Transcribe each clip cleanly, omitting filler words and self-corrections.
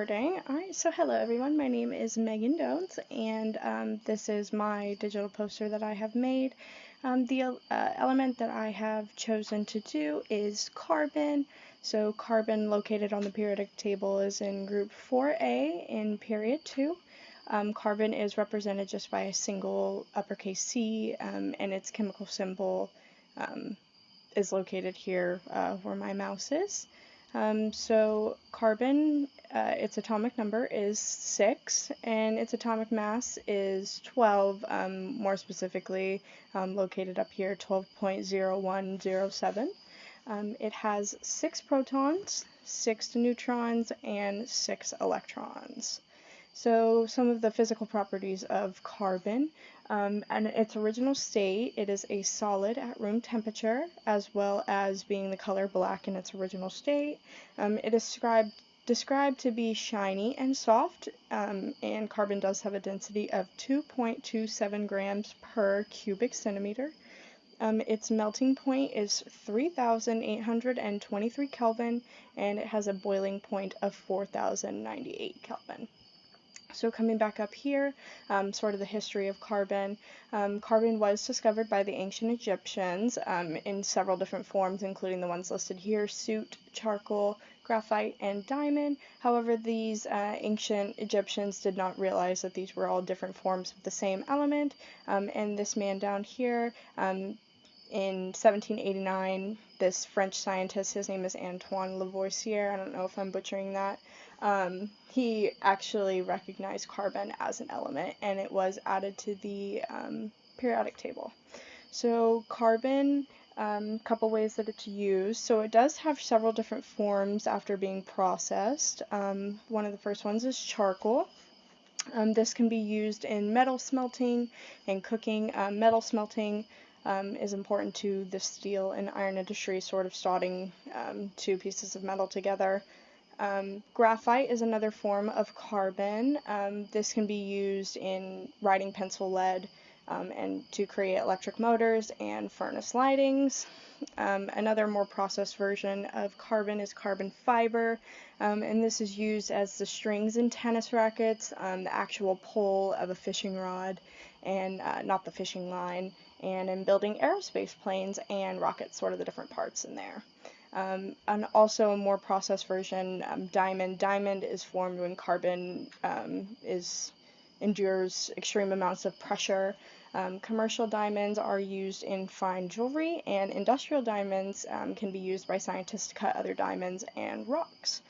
recording. Alright, so hello everyone, my name is Megan Dones, and this is my digital poster that I have made. The element that I have chosen to do is carbon. So carbon located on the periodic table is in group 4A in period 2. Carbon is represented just by a single uppercase C, and its chemical symbol is located here where my mouse is. So carbon, its atomic number is 6, and its atomic mass is 12, more specifically located up here, 12.0107. It has 6 protons, 6 neutrons, and 6 electrons. So some of the physical properties of carbon, and its original state, it is a solid at room temperature, as well as being the color black in its original state. It is described to be shiny and soft, and carbon does have a density of 2.27 grams per cubic centimeter. Its melting point is 3,823 Kelvin, and it has a boiling point of 4,098 Kelvin. So coming back up here, sort of the history of carbon. Carbon was discovered by the ancient Egyptians in several different forms, including the ones listed here: soot, charcoal, graphite, and diamond. However, these ancient Egyptians did not realize that these were all different forms of the same element. And this man down here, in 1789, this French scientist, his name is Antoine Lavoisier, I don't know if I'm butchering that, he actually recognized carbon as an element, and it was added to the periodic table. So carbon, couple ways that it's used. So it does have several different forms after being processed. One of the first ones is charcoal. This can be used in metal smelting and cooking. Metal smelting is important to the steel and iron industry, sort of slotting two pieces of metal together. Graphite is another form of carbon. This can be used in writing pencil lead and to create electric motors and furnace lightings. Another more processed version of carbon is carbon fiber, and this is used as the strings in tennis rackets, the actual pole of a fishing rod, and not the fishing line, and in building aerospace planes and rockets, sort of the different parts in there. And also a more processed version, diamond. Diamond is formed when carbon endures extreme amounts of pressure. Commercial diamonds are used in fine jewelry, and industrial diamonds can be used by scientists to cut other diamonds and rocks.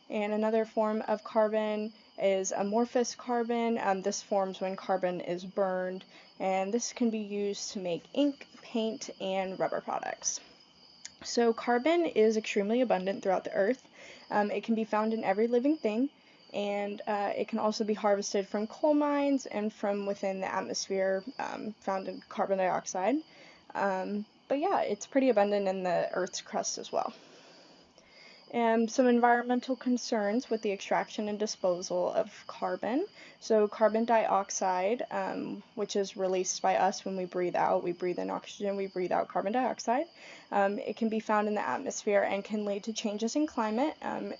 And another form of carbon is amorphous carbon. This forms when carbon is burned, and this can be used to make ink, paint, and rubber products. So carbon is extremely abundant throughout the earth. It can be found in every living thing, and it can also be harvested from coal mines and from within the atmosphere, found in carbon dioxide. But yeah, it's pretty abundant in the Earth's crust as well. Some environmental concerns with the extraction and disposal of carbon. So carbon dioxide, which is released by us when we breathe out. We breathe in oxygen, we breathe out carbon dioxide. It can be found in the atmosphere and can lead to changes in climate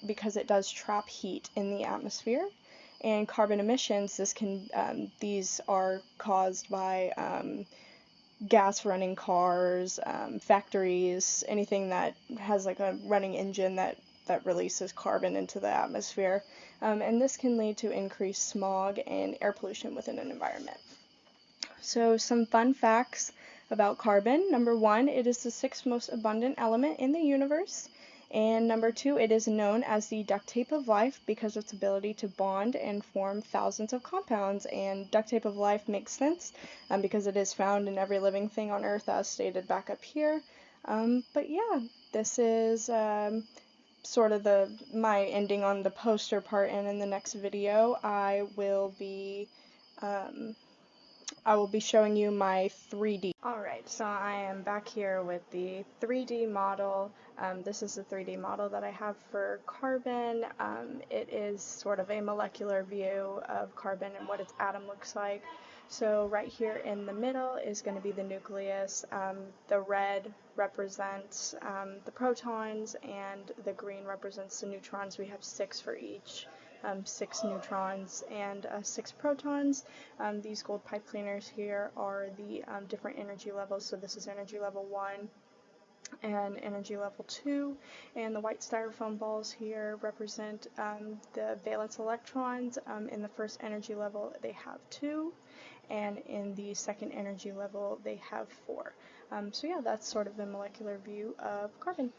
because it does trap heat in the atmosphere. And carbon emissions, these are caused by gas-running cars, factories, anything that has like a running engine that releases carbon into the atmosphere. And this can lead to increased smog and air pollution within an environment. So some fun facts about carbon. Number 1, it is the 6th most abundant element in the universe. And number 2, it is known as the duct tape of life because of its ability to bond and form thousands of compounds. And duct tape of life makes sense because it is found in every living thing on Earth, as stated back up here. But yeah, this is sort of my ending on the poster part, and in the next video I will be showing you my 3D. Alright, so I am back here with the 3D model. This is the 3D model that I have for carbon. It is sort of a molecular view of carbon and what its atom looks like. So right here in the middle is going to be the nucleus. The red represents the protons, and the green represents the neutrons. We have 6 for each 6 neutrons and 6 protons. These gold pipe cleaners here are the different energy levels. So this is energy level 1 and energy level 2, and the white styrofoam balls here represent the valence electrons. In the first energy level they have 2, and in the second energy level they have 4. So yeah, that's sort of the molecular view of carbon.